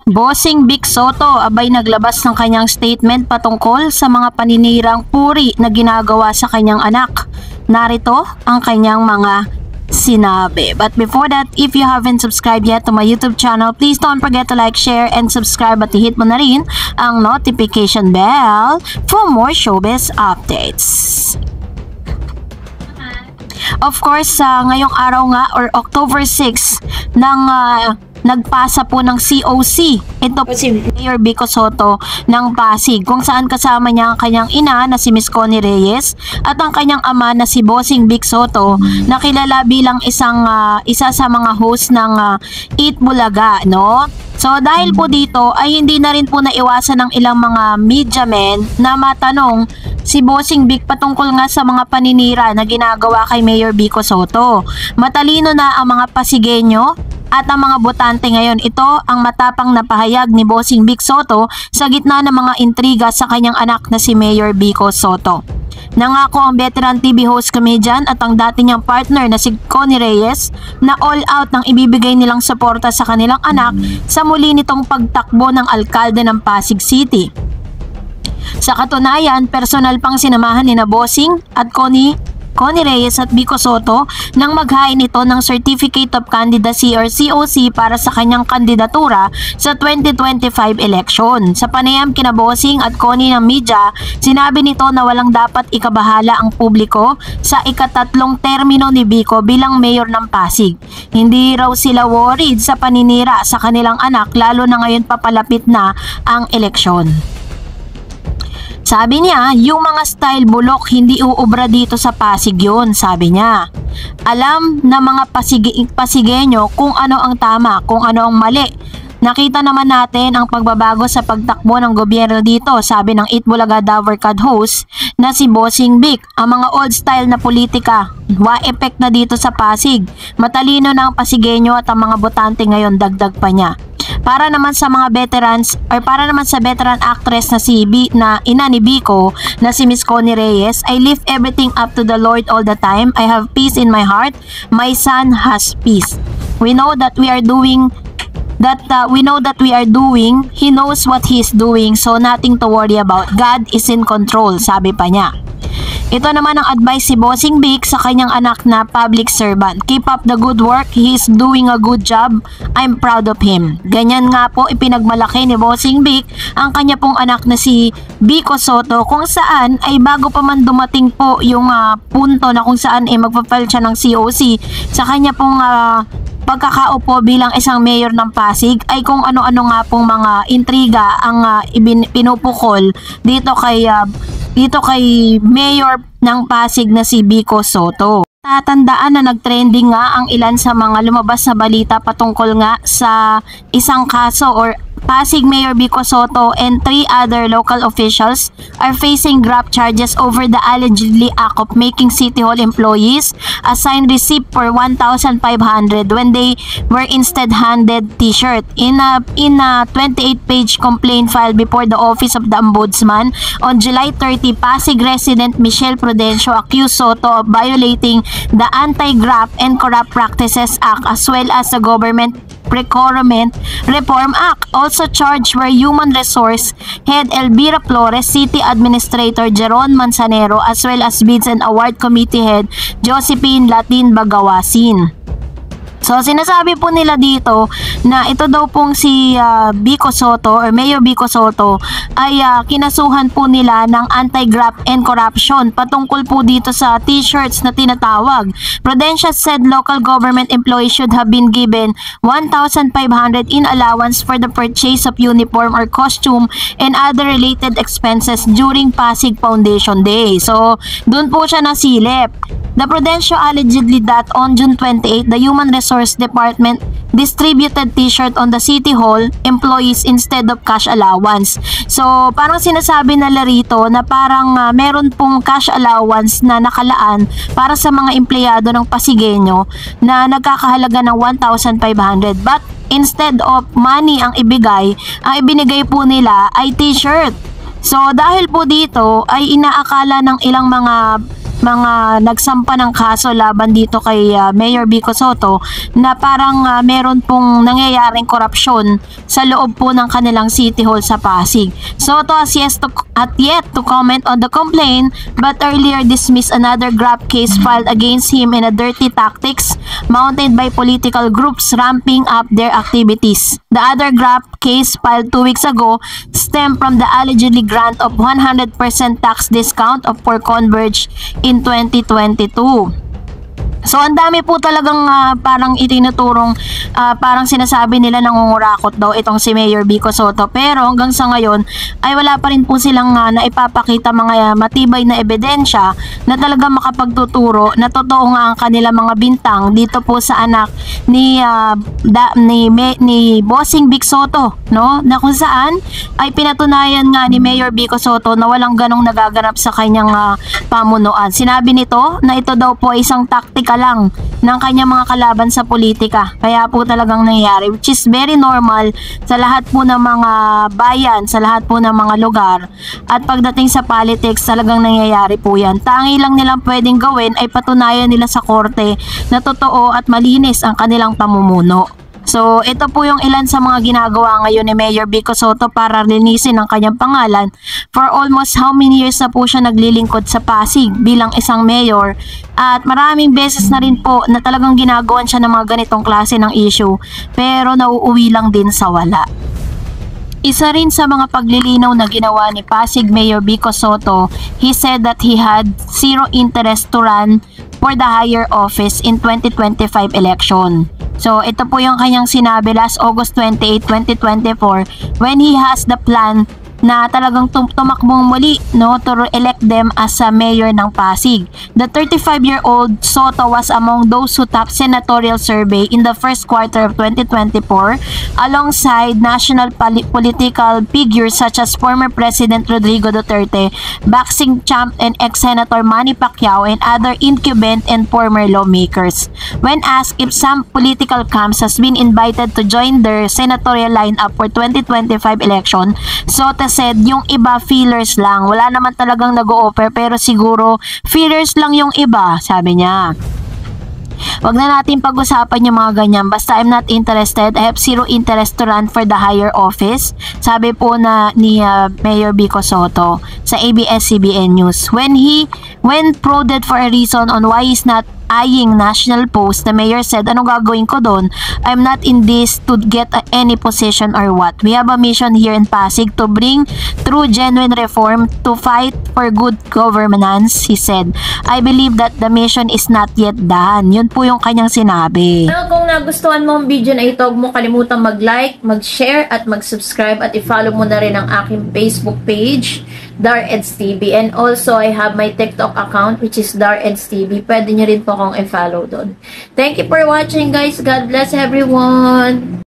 Bossing Vic Soto abay naglabas ng kanyang statement patungkol sa mga paninirang puri na ginagawa sa kanyang anak. Narito ang kanyang mga sinabi. But before that, if you haven't subscribed yet to my YouTube channel, please don't forget to like, share, and subscribe at i-hit mo na rin ang notification bell for more showbiz updates. Of course, ngayong araw nga or October 6 ng nagpasa po ng COC. Ito po si Mayor Vico Soto ng Pasig, kung saan kasama niya ang kanyang ina na si Miss Connie Reyes at ang kanyang ama na si Bossing Vic Soto, na kilala bilang isa sa mga host ng Eat Bulaga, no? So dahil po dito ay hindi na rin po naiwasan ng ilang mga media men na matanong si Bossing Vic patungkol nga sa mga paninira na ginagawa kay Mayor Vico Soto. Matalino na ang mga Pasigenyo at ang mga botante ngayon. Ito ang matapang na pahayag ni Bossing Vic Soto sa gitna ng mga intriga sa kanyang anak na si Mayor Vico Soto. Nangako ang veteran TV host comedian at ang dati niyang partner na si Connie Reyes na all out ng ibibigay nilang suporta sa kanilang anak sa muli nitong pagtakbo ng alkalde ng Pasig City. Sa katunayan, personal pang sinamahan ni na Bossing at Connie Reyes at Vico Soto nang maghain ito ng Certificate of Candidacy or COC para sa kanyang kandidatura sa 2025 election. Sa panayam kina Bossing at Connie ng media, sinabi nito na walang dapat ikabahala ang publiko sa ikatatlong termino ni Vico bilang mayor ng Pasig. Hindi raw sila worried sa paninira sa kanilang anak, lalo na ngayon papalapit na ang eleksyon. Sabi niya, yung mga style bulok hindi uubra dito sa Pasig yun, sabi niya. Alam na mga Pasigenyo kung ano ang tama, kung ano ang mali. Nakita naman natin ang pagbabago sa pagtakbo ng gobyerno dito, sabi ng Eat Bulaga Davercad host na si Bossing Vic. Ang mga old style na politika, wa-effect na dito sa Pasig. Matalino na ang Pasigenyo at ang mga botante ngayon, dagdag pa niya. Para naman sa mga veterans or para naman sa veteran actress na ina ni Vico na si Miss Connie Reyes, I lift everything up to the Lord all the time. I have peace in my heart. My son has peace. We know that we are doing. He knows what he's doing, so nothing to worry about. God is in control, sabi pa niya. Ito naman ang advice si Bossing Vic sa kanyang anak na public servant. Keep up the good work. He's doing a good job. I'm proud of him. Ganyan nga po ipinagmalaki ni Bossing Vic ang kanya pong anak na si Vico Soto, kung saan ay bago pa man dumating po yung punto na kung saan magpa-file siya ng COC sa kanya pong pagkakaupo bilang isang mayor ng Pasig, ay kung ano-ano nga pong mga intriga ang pinupukol dito kay Mayor ng Pasig na si Vico Soto. Tatandaan na nagtrending nga ang ilan sa mga lumabas na balita patungkol nga sa isang kaso or Pasig Mayor Vico Soto and 3 other local officials are facing graft charges over the allegedly act of making City Hall employees assign receipt for 1,500 when they were instead handed t-shirt. In a 28-page complaint filed before the Office of the Ombudsman on July 30, Pasig resident Michelle Prudencio accused Soto of violating the Anti-Graft and Corrupt Practices Act as well as the Government Procurement Reform Act. Also charged were Human Resource Head Elvira Flores, City Administrator Jeron Manzanero, as well as Bids and Award Committee Head Josephine Latin Bagawasin. So sinasabi po nila dito na ito daw pong si Vico Soto or Mayor Vico Soto ay kinasuhan po nila ng anti-graft and corruption patungkol po dito sa t-shirts na tinatawag. Prudential said local government employees should have been given 1,500 in allowance for the purchase of uniform or costume and other related expenses during Pasig Foundation Day. So doon po siya nasilip. The Prudential allegedly that on June 28, the Human Resource Department distributed t-shirt on the City Hall employees instead of cash allowance. So, parang sinasabi nila rito na parang meron pong cash allowance na nakalaan para sa mga empleyado ng Pasigenyo na nagkakahalaga ng 1,500. But instead of money ang ibinigay po nila ay t-shirt. So, dahil po dito ay inaakala ng ilang mga mga nagsampa ng kaso laban dito kay Mayor Vico Sotto na parang meron pong nangyayaring korupsyon sa loob po ng kanilang City Hall sa Pasig. Sotto has yet to comment on the complaint but earlier dismissed another graft case filed against him in a dirty tactics mounted by political groups ramping up their activities. The other graft case filed 2 weeks ago stemmed from the allegedly grant of 100% tax discount for Converge in 2022. So ang dami po talagang parang itinuturong parang sinasabi nila nangungurakot daw itong si Mayor Vico Sotto, pero hanggang sa ngayon ay wala pa rin po silang naipapakita mga matibay na ebidensya na talaga makapagtuturo na totoo nga ang kanila mga bintang dito po sa anak ni Bossing Vic Sotto, no? Na kung saan ay pinatunayan nga ni Mayor Vico Sotto na walang ganong nagaganap sa kanyang pamunuan. Sinabi nito na ito daw po ay isang taktika lang ng kanyang mga kalaban sa politika. Kaya po talagang nangyayari, which is very normal sa lahat po ng mga bayan, sa lahat po ng mga lugar. At pagdating sa politics, talagang nangyayari po yan. Tangi lang nilang pwedeng gawin ay patunayan nila sa korte na totoo at malinis ang kanilang pamumuno. So, ito po yung ilan sa mga ginagawa ngayon ni Mayor Vico Sotto para linisin ang kanyang pangalan. For almost how many years na po siya naglilingkod sa Pasig bilang isang mayor. At maraming beses na rin po na talagang ginagawan siya ng mga ganitong klase ng issue. Pero nauuwi lang din sa wala. Isa rin sa mga paglilinaw na ginawa ni Pasig Mayor Vico Sotto, he said that he had zero interest to run for the higher office in 2025 election. So, ito po yung kanyang sinabi last August 28, 2024 when he has the plan na talagang tumakbong muli, no, to elect them as a mayor ng Pasig. The 35-year-old Sotto was among those who topped senatorial survey in the first quarter of 2024 alongside national political figures such as former President Rodrigo Duterte, boxing champ and ex-senator Manny Pacquiao, and other incumbent and former lawmakers. When asked if some political camps has been invited to join their senatorial lineup for 2025 election, Sotto said yung iba feelers lang, wala naman talagang nag-o-offer pero siguro feelers lang yung iba, sabi niya. Wag na natin pag-usapan yung mga ganyan. Basta I'm not interested. I have zero interest to run for the higher office. Sabi po na ni Mayor Vico Sotto sa ABS-CBN News. When prodded for a reason on why he's not eyeing national post, the mayor said, anong gagawin ko doon? I'm not in this to get any position or what. We have a mission here in Pasig to bring true genuine reform, to fight for good governance, he said. I believe that the mission is not yet done. Yun po yung kanyang sinabi. Kung nagustuhan mo ang video na ito, huwag mo kalimutang mag-like, mag-share at mag-subscribe at i-follow mo na rin ang aking Facebook page, Dareds TV. And also, I have my TikTok account which is Dareds TV. Pwede nyo rin po akong i-follow doon. Thank you for watching, guys. God bless everyone.